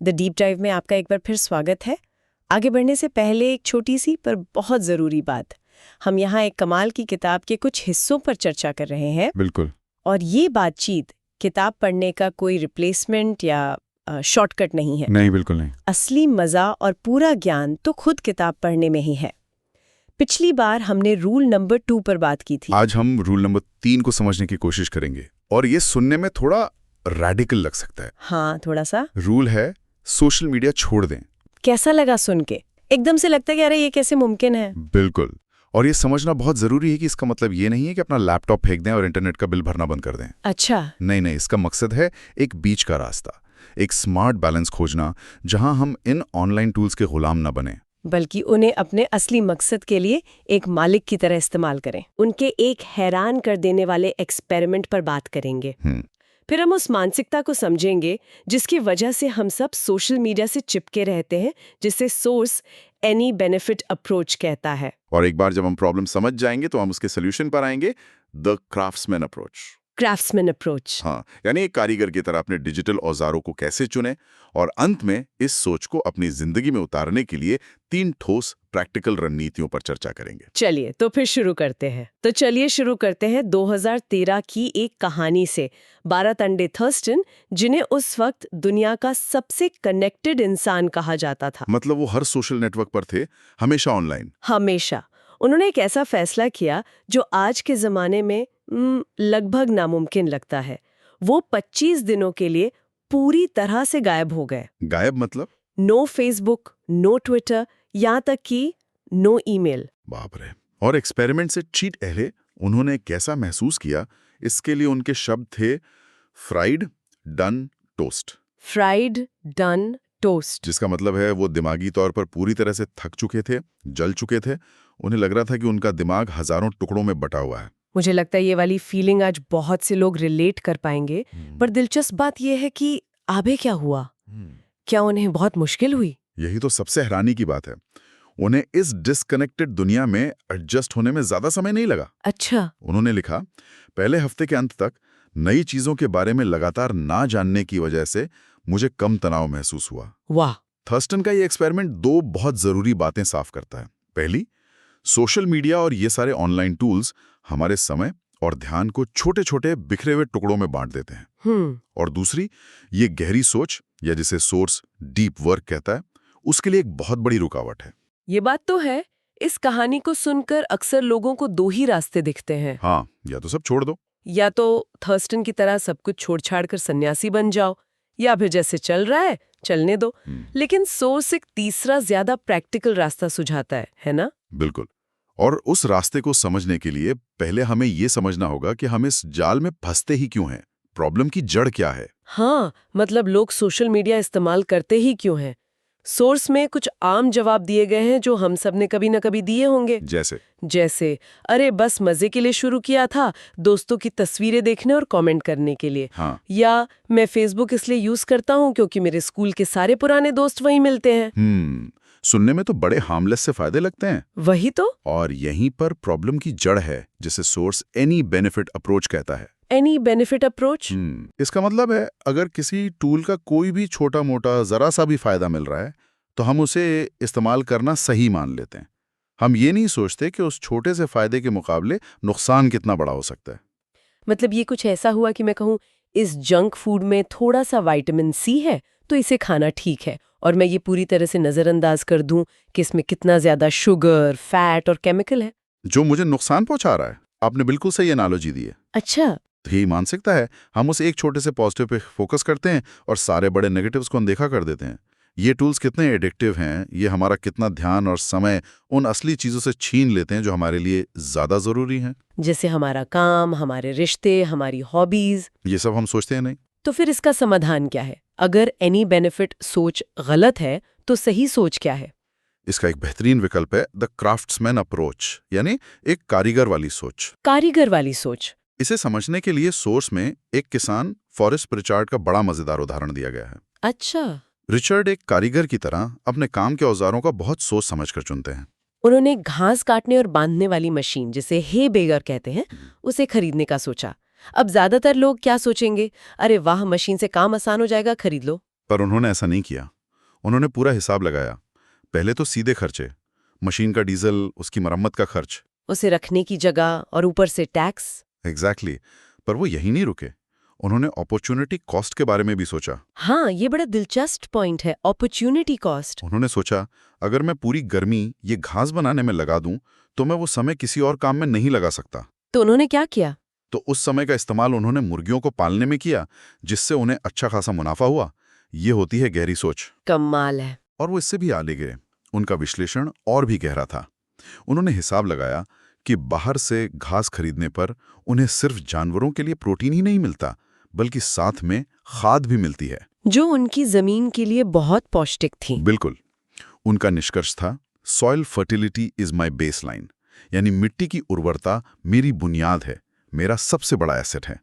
The deep dive में आपका एक बार फिर स्वागत है। आगे बढ़ने से पहले एक छोटी सी पर बहुत ज़रूरी बात। हम यहाँ एक कमाल की किताब के कुछ हिस्सों पर चर्चा कर रहे हैं। बिल्कुल। और ये बातचीत किताब पढ़ने का कोई रिप्लेसमेंट या शॉर्टकट नहीं है। नहीं, बिल्कुल नहीं। असली मज़ा और पूरा ज्ञान तो खुद किताब पढ़ने में ही है। पिछली बार हमने रूल नंबर 2 पर बात की थी। आज हम रूल नंबर 3 को समझने की कोशिश करेंगे और ये सुनने में थोड़ा रैडिकल लग सकता है। हाँ, थोड़ा सा। रूल है सोशल मीडिया छोड़ दें। कैसा लगा सुन के? एकदम से लगता है कि अरे ये कैसे मुमकिन है। बिल्कुल। और ये समझना बहुत जरूरी है कि इसका मतलब ये नहीं है कि अपना लैपटॉप फेंक दें और इंटरनेट का बिल भरना बंद कर दें। अच्छा। नहीं, इसका मकसद है एक बीच का रास्ता, एक स्मार्ट बैलेंस खोजना जहां हम इन ऑनलाइन टूल्स के गुलाम न बने, बल्कि उन्हें अपने असली मकसद के लिए एक मालिक की तरह इस्तेमाल करें। उनके एक हैरान कर देने वाले एक्सपेरिमेंट पर बात करेंगे। फिर हम उस मानसिकता को समझेंगे जिसकी वजह से हम सब सोशल मीडिया से चिपके रहते हैं, जिसे सोर्स एनी बेनिफिट अप्रोच कहता है। और एक बार जब हम प्रॉब्लम समझ जाएंगे तो हम उसके सोल्यूशन पर आएंगे, the craftsman approach. Craftsman approach. हाँ, यानी एक कारीगर की तरह अपने डिजिटल औजारों को कैसे चुने और अंत में इस सोच को अपनी जिंदगी में उतारने के लिए 3 ठोस प्रैक्टिकल रणनीतियों पर चर्चा करेंगे। चलिए तो फिर शुरू करते हैं 2013 की एक कहानी से। 12 अंडे थर्स्टन, जिन्हें उस वक्त दुनिया का सबसे कनेक्टेड इंसान कहा जाता था। मतलब वो हर सोशल नेटवर्क पर थे, हमेशा ऑनलाइन। हमेशा। उन्होंने एक ऐसा फैसला किया जो आज के जमाने में लगभग नामुमकिन लगता है। वो 25 दिनों के लिए पूरी तरह से गायब हो गए। गायब मतलब? नो फेसबुक, नो ट्विटर, यहाँ तक कि नो ईमेल। बाप रे। और एक्सपेरिमेंट से ठीक पहले उन्होंने कैसा महसूस किया, इसके लिए उनके शब्द थे fried done toast. Fried done toast, जिसका मतलब है वो दिमागी तौर पर पूरी तरह से थक चुके थे, जल चुके थे। उन्हें लग रहा था कि उनका दिमाग हजारों टुकड़ों में बटा हुआ है। मुझे लगता है ये वाली फीलिंग आज बहुत से लोग रिलेट कर पाएंगे। पर दिलचस्प बात यह है कि आगे क्या हुआ? क्या उन्हें बहुत मुश्किल हुई? यही तो सबसे हैरानी की बात है। उन्हें इस डिस्कनेक्टेड दुनिया में एडजस्ट होने में ज्यादा समय नहीं लगा। अच्छा। उन्होंने लिखा, पहले हफ्ते के अंत तक नई चीजों के बारे में लगातार ना जानने की वजह से मुझे कम तनाव महसूस हुआ। वाह। थर्स्टन का ये एक्सपेरिमेंट 2 बहुत जरूरी बातें साफ करता है। पहली, सोशल मीडिया और ये सारे ऑनलाइन टूल्स हमारे समय और ध्यान को छोटे छोटे बिखरे हुए टुकड़ों में बांट देते हैं। और दूसरी, ये गहरी सोच या जिसे सोर्स डीप वर्क कहता है, उसके लिए एक बहुत बड़ी रुकावट है। ये बात तो है। इस कहानी को सुनकर अक्सर लोगों को 2 ही रास्ते दिखते हैं। हाँ, या तो सब छोड़ दो, या तो थर्स्टन की तरह सब कुछ छोड़ छाड़ कर सन्यासी बन जाओ, या फिर जैसे चल रहा है चलने दो। लेकिन सोर्स एक तीसरा ज्यादा प्रैक्टिकल रास्ता सुझाता है ना? बिल्कुल। और उस रास्ते को समझने के लिए पहले हमें ये समझना होगा कि हम इस जाल में फंसते ही क्यों हैं, प्रॉब्लम की जड़ क्या है। हाँ, मतलब लोग सोशल मीडिया इस्तेमाल करते ही क्यों हैं। सोर्स में कुछ आम जवाब दिए गए हैं जो हम सब ने कभी न कभी दिए होंगे। जैसे अरे बस मजे के लिए शुरू किया था, दोस्तों की तस्वीरें देखने और कमेंट करने के लिए। हाँ। या मैं फेसबुक इसलिए यूज करता हूँ क्योंकि मेरे स्कूल के सारे पुराने दोस्त वहीं मिलते हैं। सुनने में तो बड़े हार्मलेस से फायदे लगते हैं। वही तो। और यहीं पर प्रॉब्लम की जड़ है, जिसे सोर्स एनी बेनिफिट अप्रोच कहता है। Any benefit approach? इसका मतलब है अगर किसी टूल का कोई भी छोटा मोटा जरा सा भी फायदा मिल रहा है तो हम उसे इस्तेमाल करना सही मान लेते हैं। हम ये नहीं सोचते कि उस छोटे से फायदे के मुकाबले नुकसान कितना बड़ा हो सकता है। मतलब ये कुछ ऐसा हुआ कि मैं कहूँ इस जंक फूड में थोड़ा सा विटामिन सी है तो इसे खाना ठीक है, और मैं ये पूरी तरह से नजरअंदाज कर दूं कि इसमें कितना ज्यादा शुगर, फैट और केमिकल है जो मुझे नुकसान पहुंचा रहा है। आपने बिल्कुल सही एनालॉजी दी है। अच्छा। तो यही मानसिकता है। हम उस एक छोटे से पॉजिटिव पे फोकस करते हैं और सारे बड़े नेगेटिव्स को अनदेखा कर देते हैं। ये टूल्स कितने एडिक्टिव हैं, ये हमारा कितना ध्यान और समय उन असली चीजों से छीन लेते हैं जो हमारे लिए ज्यादा जरूरी हैं। जैसे हमारा काम, हमारे रिश्ते, हमारी हॉबीज। ये सब हम सोचते हैं नहीं। तो फिर इसका समाधान क्या है? अगर एनी बेनिफिट सोच गलत है तो सही सोच क्या है? इसका एक बेहतरीन विकल्प है द क्राफ्ट्समैन अप्रोच, यानी एक कारीगर वाली सोच। कारीगर वाली सोच। इसे समझने के लिए सोर्स में एक किसान फॉरेस्ट प्रिचार्ड का बड़ा मजेदार उदाहरण दिया गया है। अच्छा। रिचर्ड एक कारीगर की तरह अपने काम के औजारों का बहुत सोच समझकर चुनते हैं। उन्होंने घास काटने और बांधने वाली मशीन, जिसे हे बेगर कहते हैं, उसे खरीदने का सोचा। अब ज्यादातर लोग क्या सोचेंगे? अरे वाह, मशीन से काम आसान हो जाएगा, खरीद लो। पर उन्होंने ऐसा नहीं किया। उन्होंने पूरा हिसाब लगाया। पहले तो सीधे खर्चे, मशीन का डीजल, उसकी मरम्मत का खर्च, उसे रखने की जगह और ऊपर से टैक्स। एग्जैक्टली। पर वो यही नहीं रुके, उन्होंने अपॉर्चुनिटी कॉस्ट के बारे में भी सोचा। हाँ, ये बड़ा दिलचस्प पॉइंट है, अपॉर्चुनिटी कॉस्ट। उन्होंने सोचा, अगर मैं पूरी गर्मी ये घास बनाने में लगा दूं तो मैं वो समय किसी और काम में नहीं लगा सकता। तो उन्होंने क्या किया? तो उस समय का इस्तेमाल उन्होंने मुर्गियों को पालने में किया, जिससे उन्हें अच्छा खासा मुनाफा हुआ। ये होती है गहरी सोच। कमाल है। और वो इससे भी आगे गए। उनका विश्लेषण और भी गहरा था। उन्होंने हिसाब लगाया कि बाहर से घास खरीदने पर उन्हें सिर्फ जानवरों के लिए प्रोटीन ही नहीं मिलता, बल्कि साथ में खाद भी मिलती है, जो उनकी जमीन के लिए बहुत पौष्टिक थी। बिल्कुल। उनका निष्कर्ष था, soil fertility is my base line, यानी मिट्टी की उर्वरता मेरी बुनियाद है, मेरा सबसे बड़ा एसेट है।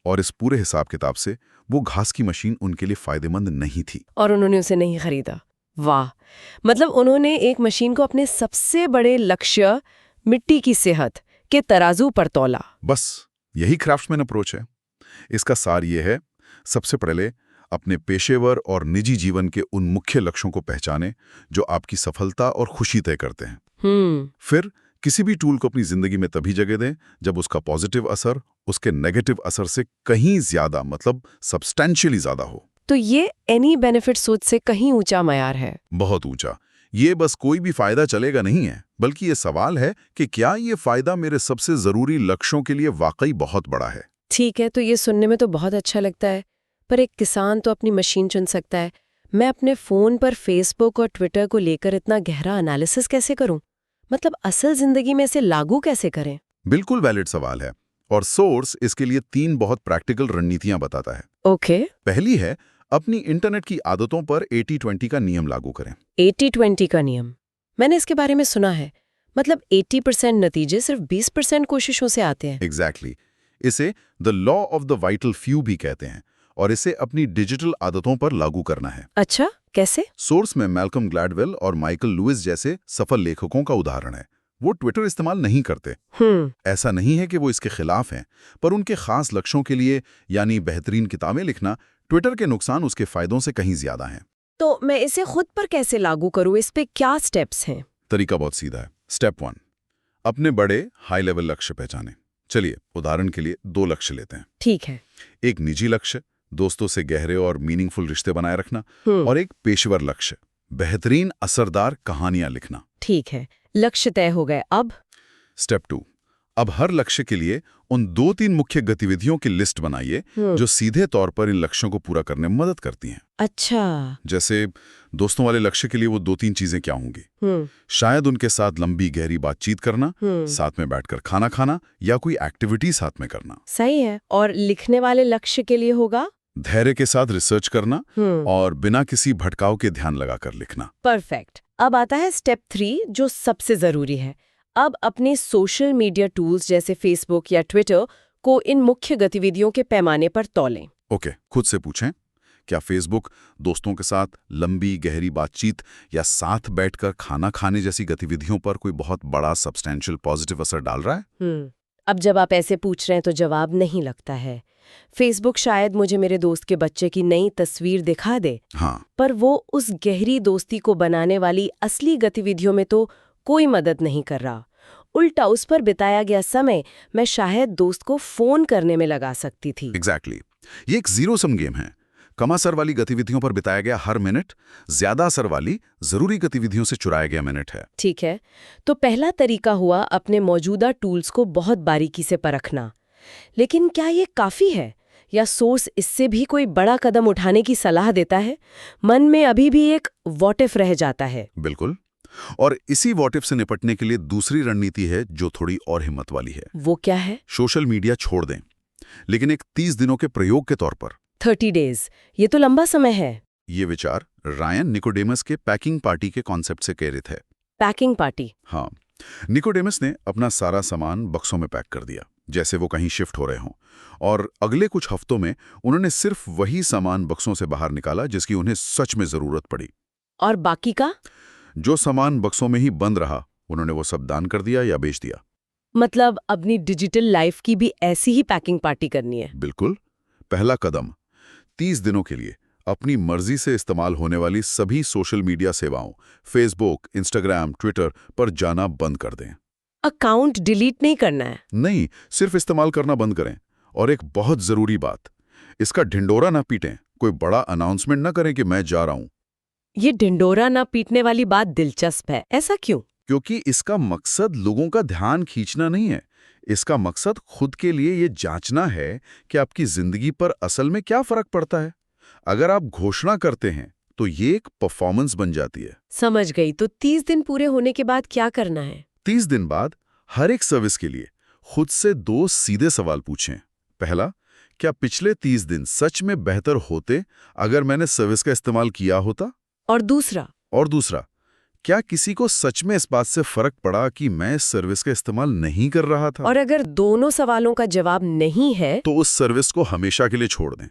और इस पूरे हिसाब किताब से वो घास की मशीन उनके लिए फायदेमंद नहीं थी। और उन्होंने उसे नहीं खरीदा। वाह, मतलब उन्होंने एक मशीन को अपने सबसे बड़े लक्ष्य, मिट्टी की सेहत, के तराजू पर तौला। बस यही क्राफ्ट्समैन अप्रोच है। इसका सार ये है, सबसे पहले अपने पेशेवर और निजी जीवन के उन मुख्य लक्ष्यों को पहचानें जो आपकी सफलता और खुशी तय करते हैं। फिर किसी भी टूल को अपनी जिंदगी में तभी जगह दें जब उसका पॉजिटिव असर उसके नेगेटिव असर से कहीं ज्यादा, मतलब सब्सटैंशियली ज्यादा हो। तो ये एनी बेनिफिट सोच से कहीं ऊंचा मयार है। बहुत ऊंचा। ये बस कोई भी फायदा चलेगा नहीं है, बल्कि ये सवाल है कि क्या ये फायदा मेरे सबसे जरूरी लक्ष्यों के लिए वाकई बहुत बड़ा है। ठीक है, तो ये सुनने में तो बहुत अच्छा लगता है, पर एक किसान तो अपनी मशीन चुन सकता है। मैं अपने फोन पर फेसबुक और ट्विटर को लेकर इतना गहरा एनालिसिस कैसे करूं? मतलब असल जिंदगी में इसे लागू कैसे करें? बिल्कुल वैलिड सवाल है, और सोर्स इसके लिए 3 बहुत प्रैक्टिकल रणनीतियां बताता है। ओके। पहली है, अपनी इंटरनेट की आदतों पर 80-20 का नियम लागू करें। 80-20 का नियम, मैंने इसके बारे में सुना है। मतलब 80% नतीजे सिर्फ 20% कोशिशों से आते हैं। एग्जैक्टली। इसे the law of the vital few भी कहते हैं, और इसे अपनी डिजिटल आदतों पर लागू करना है। अच्छा, कैसे? सोर्स में मैल्कम ग्लैडवेल और माइकल लुइस जैसे सफल लेखकों का उदाहरण है। वो ट्विटर इस्तेमाल नहीं करते। ऐसा नहीं है कि वो इसके खिलाफ हैं, पर उनके खास लक्ष्यों के लिए, यानी बेहतरीन किताबें लिखना, ट्विटर के नुकसान उसके फायदों से कहीं ज्यादा हैं। तो मैं इसे खुद पर कैसे लागू करूं? इस पे क्या स्टेप्स हैं? तरीका बहुत सीधा है। स्टेप 1, अपने बड़े हाई लेवल लक्ष्य पहचानें। चलिए उदाहरण के लिए 2 लक्ष्य लेते हैं। ठीक है। एक निजी लक्ष्य, दोस्तों से गहरे और मीनिंगफुल रिश्ते बनाए रखना, और एक पेशेवर लक्ष्य, बेहतरीन असरदार कहानियां लिखना। ठीक है, लक्ष्य तय हो गए। अब स्टेप 2, अब हर लक्ष्य के लिए उन 2-3 मुख्य गतिविधियों की लिस्ट बनाइए जो सीधे तौर पर इन लक्ष्यों को पूरा करने में मदद करती हैं। अच्छा। जैसे दोस्तों वाले लक्ष्य के लिए वो 2-3 चीजें क्या होंगी? शायद उनके साथ लंबी गहरी बातचीत करना, साथ में बैठकर खाना खाना, या कोई एक्टिविटी साथ में करना। सही है। और लिखने वाले लक्ष्य के लिए होगा धैर्य के साथ रिसर्च करना और बिना किसी भटकाव के ध्यान लगाकर लिखना। परफेक्ट। अब आता है स्टेप 3, जो सबसे जरूरी है। अब अपने सोशल मीडिया टूल्स जैसे फेसबुक या ट्विटर को इन मुख्य गतिविधियों के पैमाने पर तौलें। ओके, खुद से पूछें, क्या फेसबुक दोस्तों के साथ लंबी गहरी बातचीत या साथ बैठकर खाना खाने जैसी गतिविधियों पर कोई बहुत बड़ा सब्सटैंशियल पॉजिटिव असर डाल रहा है? अब जब आप ऐसे पूछ रहे हैं तो जवाब नहीं लगता है। फेसबुक शायद मुझे मेरे दोस्त के बच्चे की नई तस्वीर दिखा दे, हाँ, पर वो उस गहरी दोस्ती को बनाने वाली असली गतिविधियों में तो कोई मदद नहीं कर रहा। उल्टा उस पर बिताया गया समय मैं शायद दोस्त को फोन करने में लगा सकती थी। एग्जैक्टली। ये एक जीरो सम गेम है। कम असर वाली गतिविधियों पर बिताया गया हर मिनट ज्यादा असर वाली जरूरी गतिविधियों से चुराया गया मिनट है। ठीक है, तो पहला तरीका हुआ अपने मौजूदा टूल्स को बहुत बारीकी से परखना। लेकिन क्या ये काफी है, या सोर्स इससे भी कोई बड़ा कदम उठाने की सलाह देता है? मन में अभी भी एक व्हाट इफ रह जाता है। बिल्कुल, और इसी व्हाट इफ से निपटने के लिए दूसरी रणनीति है जो थोड़ी और हिम्मत वाली है। वो क्या है? सोशल मीडिया छोड़ दें, लेकिन एक 30 दिनों के प्रयोग के तौर पर। 30 डेज, ये तो लंबा समय है। ये विचार रायन निकोडेमस के पैकिंग पार्टी के कॉन्सेप्ट से प्रेरित है। Packing party? हाँ, निकोडेमस ने अपना सारा सामान बक्सों में पैक कर दिया, जैसे वो कहीं शिफ्ट हो रहे हों, और अगले कुछ हफ्तों में उन्होंने सिर्फ वही सामान बक्सों से बाहर निकाला जिसकी उन्हें सच में जरूरत पड़ी। और बाकी का? जो सामान बक्सों में ही बंद रहा, उन्होंने वो सब दान कर दिया या बेच दिया। मतलब अपनी डिजिटल लाइफ की भी ऐसी ही पैकिंग पार्टी करनी है? बिल्कुल। पहला कदम, 30 दिनों के लिए अपनी मर्जी से इस्तेमाल होने वाली सभी सोशल मीडिया सेवाओं, फेसबुक, इंस्टाग्राम, ट्विटर पर जाना बंद कर दें। अकाउंट डिलीट नहीं करना है? नहीं, सिर्फ इस्तेमाल करना बंद करें। और एक बहुत जरूरी बात, इसका ढिंडोरा ना पीटें, कोई बड़ा अनाउंसमेंट ना करें कि मैं जा रहा हूं। ये ढिंडोरा ना पीटने वाली बात दिलचस्प है, ऐसा क्यों? क्योंकि इसका मकसद लोगों का ध्यान खींचना नहीं है। इसका मकसद खुद के लिए ये जांचना है कि आपकी जिंदगी पर असल में क्या फर्क पड़ता है। अगर आप घोषणा करते हैं तो ये एक परफॉर्मेंस बन जाती है। समझ गई। तो 30 दिन पूरे होने के बाद क्या करना है? 30 दिन बाद हर एक सर्विस के लिए खुद से 2 सीधे सवाल पूछें। पहला, क्या पिछले 30 दिन सच में बेहतर होते अगर मैंने सर्विस का इस्तेमाल किया होता? और दूसरा, क्या किसी को सच में इस बात से फर्क पड़ा कि मैं इस सर्विस का इस्तेमाल नहीं कर रहा था? और अगर दोनों सवालों का जवाब नहीं है तो उस सर्विस को हमेशा के लिए छोड़ दें।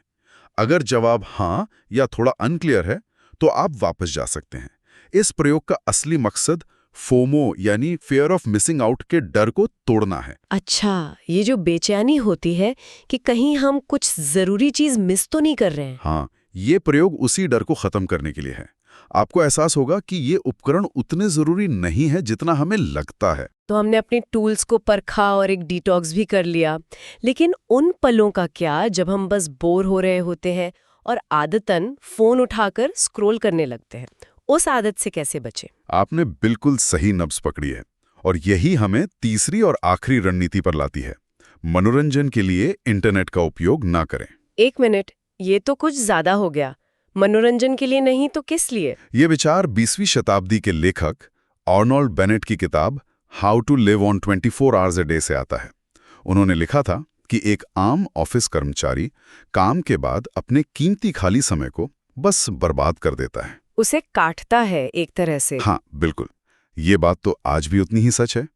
अगर जवाब हाँ या थोड़ा अनक्लियर है तो आप वापस जा सकते हैं। इस प्रयोग का असली मकसद फोमो यानी फियर ऑफ मिसिंग आउट के डर को तोड़ना है। अच्छा, ये जो बेचैनी होती है कि कहीं हम कुछ जरूरी चीज मिस तो नहीं कर रहे हैं। हाँ, ये प्रयोग उसी डर को खत्म करने के लिए है। आपको एहसास होगा कि ये उपकरण उतने जरूरी नहीं है जितना हमें लगता है। तो हमने अपने टूल्स को परखा और एक डिटॉक्स भी कर लिया, लेकिन उन पलों का क्या जब हम बस बोर हो रहे होते हैं और आदतन फोन उठाकर स्क्रॉल करने लगते हैं? उस आदत से कैसे बचें? आपने बिल्कुल सही नब्ज पकड़ी है और यही हमें तीसरी और आखिरी रणनीति पर लाती है। मनोरंजन के लिए इंटरनेट का उपयोग ना करें। 1 मिनट, ये तो कुछ ज्यादा हो गया। मनोरंजन के लिए नहीं तो किस लिए? ये विचार 20वीं शताब्दी के लेखक आर्नोल्ड बेनेट की किताब how to live on 24 hours a day से आता है। उन्होंने लिखा था कि एक आम ऑफिस कर्मचारी काम के बाद अपने कीमती खाली समय को बस बर्बाद कर देता है। उसे काटता है एक तरह से। हाँ, बिल्कुल। ये बात तो आज भी उतनी ही सच है।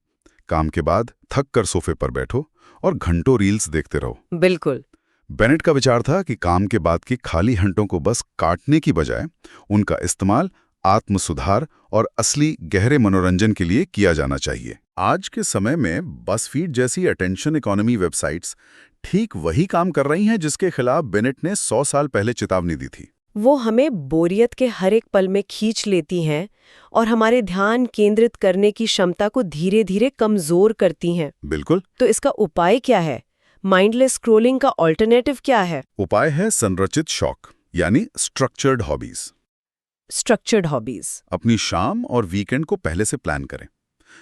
काम के बाद थक कर सोफे पर बैठो और घंटों रील्स देखते रहो। बिल्कुल। बेनेट का विचार था कि काम के बाद की खाली घंटों को बस काटने की बजाय उनका इस्तेमाल आत्म सुधार और असली गहरे मनोरंजन के लिए किया जाना चाहिए। आज के समय में बसफीड जैसी अटेंशन इकोनॉमी वेबसाइट्स ठीक वही काम कर रही हैं जिसके खिलाफ बेनेट ने 100 साल पहले चेतावनी दी थी। वो हमें बोरियत के हर एक पल में खींच लेती हैं और हमारे ध्यान केंद्रित करने की क्षमता को धीरे धीरे कमजोर करती हैं। बिल्कुल। तो इसका उपाय क्या है? माइंडलेस स्क्रोलिंग का ऑल्टरनेटिव क्या है? उपाय है संरचित शौक यानी स्ट्रक्चर्ड हॉबीज। Structured hobbies. अपनी शाम और वीकेंड को पहले से प्लान करें।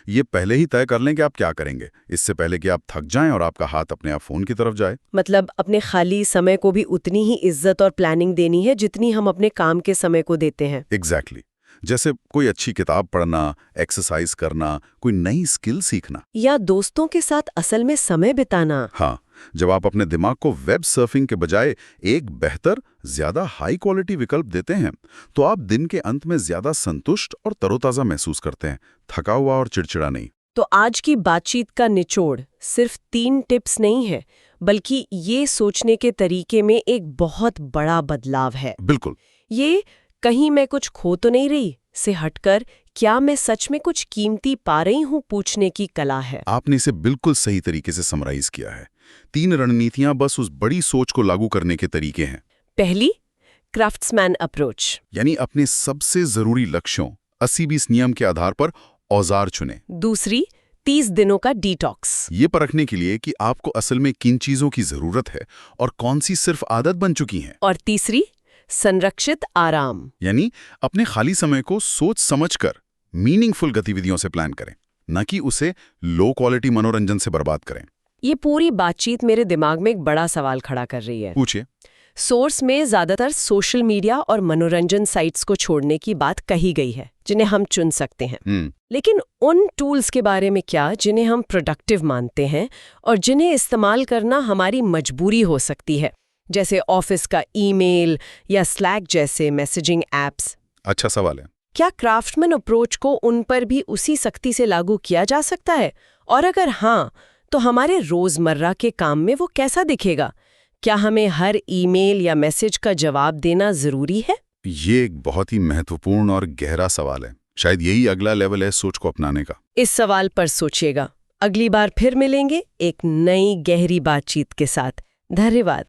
ये पहले ही तय कर लें कि आप क्या करेंगे, इससे पहले कि आप थक जाएं और आपका हाथ अपने आप फोन की तरफ जाए। मतलब अपने खाली समय को भी उतनी ही इज्जत और प्लानिंग देनी है जितनी हम अपने काम के समय को देते हैं। एग्जैक्टली। जैसे कोई अच्छी किताब पढ़ना, एक्सरसाइज करना, कोई नई स्किल सीखना, या दोस्तों के साथ असल में समय बिताना। हाँ, जब आप अपने दिमाग को वेब सर्फिंग के बजाय एक बेहतर, ज्यादा हाई क्वालिटी विकल्प देते हैं तो आप दिन के अंत में ज्यादा संतुष्ट और तरोताजा महसूस करते हैं, थका हुआ और चिड़चिड़ा नहीं। तो आज की बातचीत का निचोड़ सिर्फ 3 टिप्स नहीं है, बल्कि ये सोचने के तरीके में एक बहुत बड़ा बदलाव है। बिल्कुल। ये कहीं मैं कुछ खो तो नहीं रही से हटकर क्या मैं सच में कुछ कीमती पा रही हूँ पूछने की कला है। आपने इसे बिल्कुल सही तरीके से समराइज किया है। 3 रणनीतियां बस उस बड़ी सोच को लागू करने के तरीके हैं। पहली, क्राफ्ट्समैन अप्रोच, यानी अपने सबसे जरूरी लक्ष्यों 80-20 नियम के आधार पर औजार चुनें। दूसरी, 30 दिनों का डिटॉक्स, ये परखने के लिए कि आपको असल में किन चीजों की जरूरत है और कौन सी सिर्फ आदत बन चुकी हैं। और तीसरी, संरक्षित आराम, यानी अपने खाली समय को सोच समझकर मीनिंगफुल गतिविधियों से प्लान करें, न कि उसे लो क्वालिटी मनोरंजन से बर्बाद करें। ये पूरी बातचीत मेरे दिमाग में एक बड़ा सवाल खड़ा कर रही है। पूछिए। सोर्स में ज्यादातर सोशल मीडिया और मनोरंजन साइट्स को छोड़ने की बात कही गई है जिन्हें हम चुन सकते हैं। लेकिन उन टूल्स के बारे में क्या जिन्हें हम प्रोडक्टिव मानते हैं और जिन्हें इस्तेमाल करना हमारी मजबूरी हो सकती है, जैसे ऑफिस का ईमेल या स्लैक जैसे मैसेजिंग एप्स? अच्छा सवाल है। क्या क्राफ्टमैन अप्रोच को उन पर भी उसी सख्ती से लागू किया जा सकता है? और अगर हाँ, तो हमारे रोजमर्रा के काम में वो कैसा दिखेगा? क्या हमें हर ईमेल या मैसेज का जवाब देना जरूरी है? ये एक बहुत ही महत्वपूर्ण और गहरा सवाल है। शायद यही अगला लेवल है सोच को अपनाने का। इस सवाल पर सोचिएगा। अगली बार फिर मिलेंगे एक नई गहरी बातचीत के साथ। धन्यवाद।